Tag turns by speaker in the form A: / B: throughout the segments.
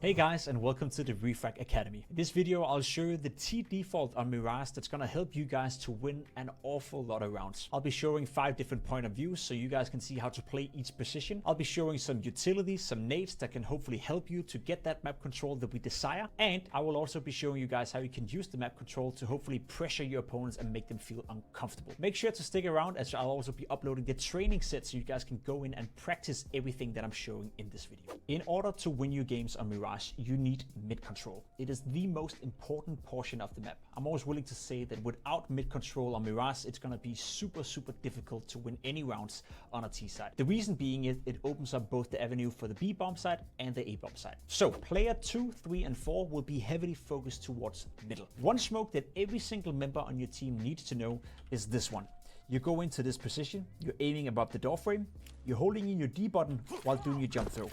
A: Hey guys, and welcome to the Refrag Academy. In this video, I'll show you the T default on Mirage that's gonna help you guys to win an awful lot of rounds. I'll be showing 5 different point of views so you guys can see how to play each position. I'll be showing some utilities, some nades that can hopefully help you to get that map control that we desire. And I will also be showing you guys how you can use the map control to hopefully pressure your opponents and make them feel uncomfortable. Make sure to stick around as I'll also be uploading the training set so you guys can go in and practice everything that I'm showing in this video. In order to win your games on Mirage, you need mid control. It is the most important portion of the map. I'm always willing to say that without mid control on Mirage, it's gonna be super difficult to win any rounds on a T side. The reason being is it opens up both the avenue for the B bomb side and the A bomb side. So player 2, 3, and 4 will be heavily focused towards middle. One smoke that every single member on your team needs to know is this one. You go into this position, you're aiming above the door frame, you're holding in your D button while doing your jump throw.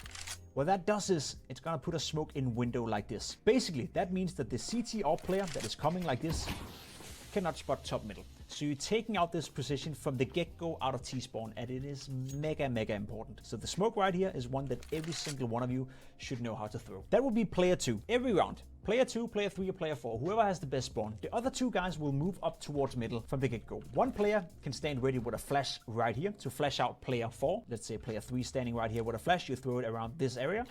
A: What that does is, it's gonna put a smoke in window like this. Basically, that means that the CT AWP player that is coming like this cannot spot top middle. So you're taking out this position from the get-go out of T-spawn, and it is mega important. So the smoke right here is one that every single one of you should know how to throw. That will be player 2 every round. Player 2, player 3, or player 4, whoever has the best spawn. The other 2 guys will move up towards middle from the get-go. One player can stand ready with a flash right here to flash out player 4. Let's say player 3 standing right here with a flash. You throw it around this area.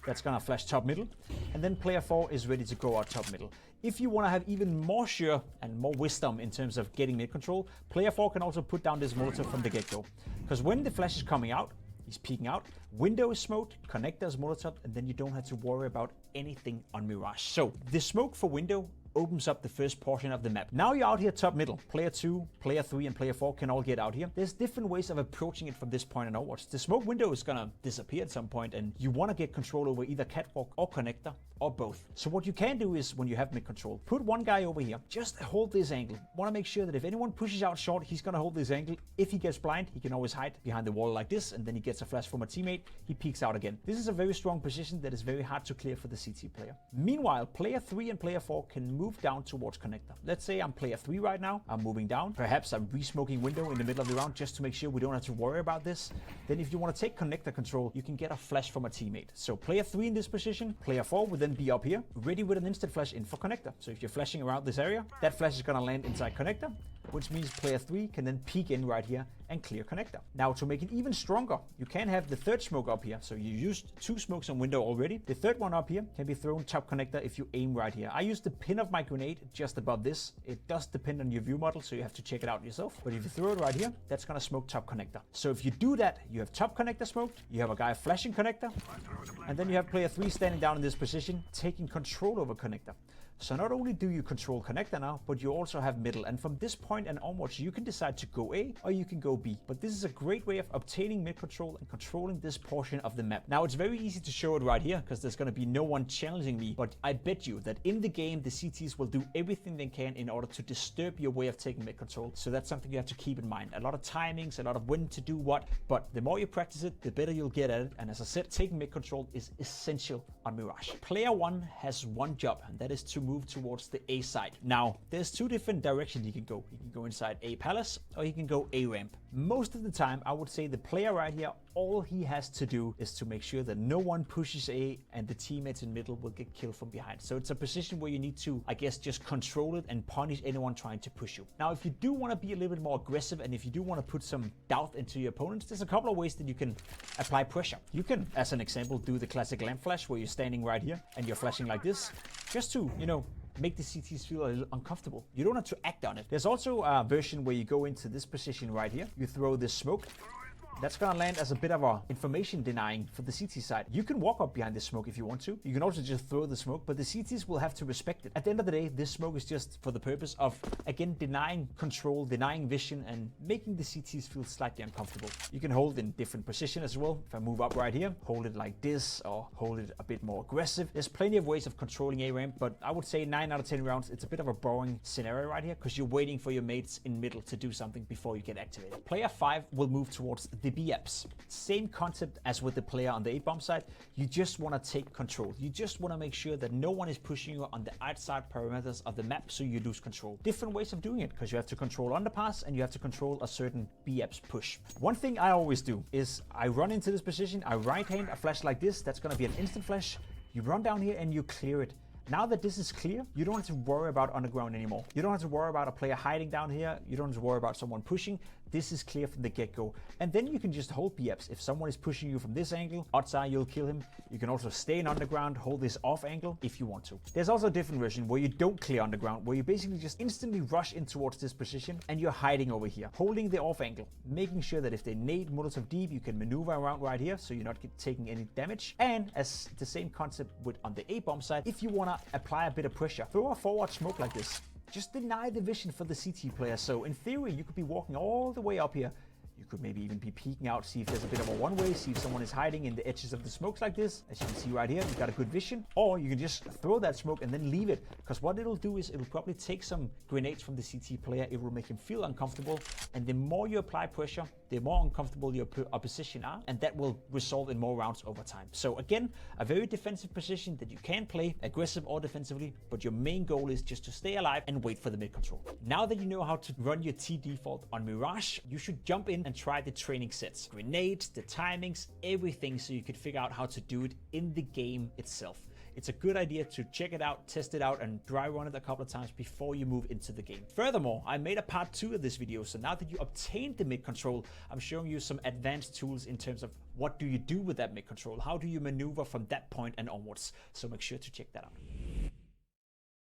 A: That's gonna flash top middle. And then player 4 is ready to go out top middle. If you wanna have even more sure and more wisdom in terms of getting mid control, player 4 can also put down this Molotov from the get-go. Because when the flash is coming out, he's peeking out, window is smoked, connector is Molotov, and then you don't have to worry about anything on Mirage. So the smoke for window opens up the first portion of the map. Now you're out here top middle. Player 2, player 3, and player 4 can all get out here. There's different ways of approaching it from this point onwards. The smoke window is gonna disappear at some point, and you wanna get control over either catwalk or connector or both. So what you can do is, when you have mid control, put one guy over here, just hold this angle. Wanna make sure that if anyone pushes out short, he's gonna hold this angle. If he gets blind, he can always hide behind the wall like this, and then he gets a flash from a teammate, he peeks out again. This is a very strong position that is very hard to clear for the CT player. Meanwhile, player 3 and player 4 can move down towards connector. Let's say I'm player 3 right now, I'm moving down. Perhaps I'm re-smoking window in the middle of the round just to make sure we don't have to worry about this. Then if you wanna take connector control, you can get a flash from a teammate. So player 3 in this position, player 4 would then be up here, ready with an instant flash in for connector. So if you're flashing around this area, that flash is gonna land inside connector, which means player 3 can then peek in right here and clear connector. Now to make it even stronger, you can have the third smoke up here. So you used 2 smokes on window already. The third one up here can be thrown top connector if you aim right here. I use the pin of my grenade just above this. It does depend on your view model, so you have to check it out yourself. But if you throw it right here, that's gonna smoke top connector. So if you do that, you have top connector smoked, you have a guy flashing connector, and then you have player 3 standing down in this position, taking control over connector. So not only do you control connector now, but you also have middle. And from this point and onwards, you can decide to go A or you can go B. But this is a great way of obtaining mid control and controlling this portion of the map. Now it's very easy to show it right here because there's gonna be no one challenging me. But I bet you that in the game, the CTs will do everything they can in order to disturb your way of taking mid control. So that's something you have to keep in mind. A lot of timings, a lot of when to do what. But the more you practice it, the better you'll get at it. And as I said, taking mid control is essential on Mirage. Player 1 has one job, and that is to move towards the A side. Now, there's 2 different directions he can go. He can go inside A palace or he can go A ramp. Most of the time, I would say the player right here, all he has to do is to make sure that no one pushes A and the teammates in middle will get killed from behind. So it's a position where you need to, I guess, just control it and punish anyone trying to push you. Now, if you do want to be a little bit more aggressive and if you do want to put some doubt into your opponents, there's a couple of ways that you can apply pressure. You can, as an example, do the classic lamp flash where you're standing right here and you're flashing like this, just to, make the CTs feel a little uncomfortable. You don't have to act on it. There's also a version where you go into this position right here. You throw this smoke. That's gonna land as a bit of a information denying for the CT side. You can walk up behind this smoke if you want to. You can also just throw the smoke, but the CTs will have to respect it. At the end of the day, this smoke is just for the purpose of, again, denying control, denying vision, and making the CTs feel slightly uncomfortable. You can hold in different position as well. If I move up right here, hold it like this, or hold it a bit more aggressive. There's plenty of ways of controlling A ramp, but I would say 9 out of 10 rounds, it's a bit of a boring scenario right here, because you're waiting for your mates in middle to do something before you get activated. Player 5 will move towards the B apps. Same concept as with the player on the A bomb side. You just want to take control. You just want to make sure that no one is pushing you on the outside perimeters of the map, so you lose control. Different ways of doing it, because you have to control underpass and you have to control a certain B apps push. One thing I always do is I run into this position, I right hand a flash like this. That's going to be an instant flash. You run down here and you clear it. Now that this is clear, you don't have to worry about underground anymore. You don't have to worry about a player hiding down here. You don't have to worry about someone pushing. This is clear from the get-go. And then you can just hold BFs. If someone is pushing you from this angle, odds are you'll kill him. You can also stay in underground, hold this off angle if you want to. There's also a different version where you don't clear underground, where you basically just instantly rush in towards this position and you're hiding over here, holding the off angle, making sure that if they nade Molotov deep, you can maneuver around right here so you're not taking any damage. And as the same concept with on the A-bomb side, if you want to apply a bit of pressure, throw a forward smoke like this. Just deny the vision for the CT player. So in theory, you could be walking all the way up here. You could maybe even be peeking out, see if there's a bit of a one-way, see if someone is hiding in the edges of the smokes like this. As you can see right here, you've got a good vision. Or you can just throw that smoke and then leave it. Because what it'll do is it'll probably take some grenades from the CT player. It will make him feel uncomfortable. And the more you apply pressure, the more uncomfortable your opposition are. And that will result in more rounds over time. So again, a very defensive position that you can play, aggressive or defensively. But your main goal is just to stay alive and wait for the mid control. Now that you know how to run your T default on Mirage, you should jump in and try the training sets, grenades, the timings, everything, so you can figure out how to do it in the game itself. It's a good idea to check it out, test it out, and dry run it a couple of times before you move into the game. Furthermore, I made a part 2 of this video, so now that you obtained the mid control, I'm showing you some advanced tools in terms of what do you do with that mid control, how do you maneuver from that point and onwards. So make sure to check that out.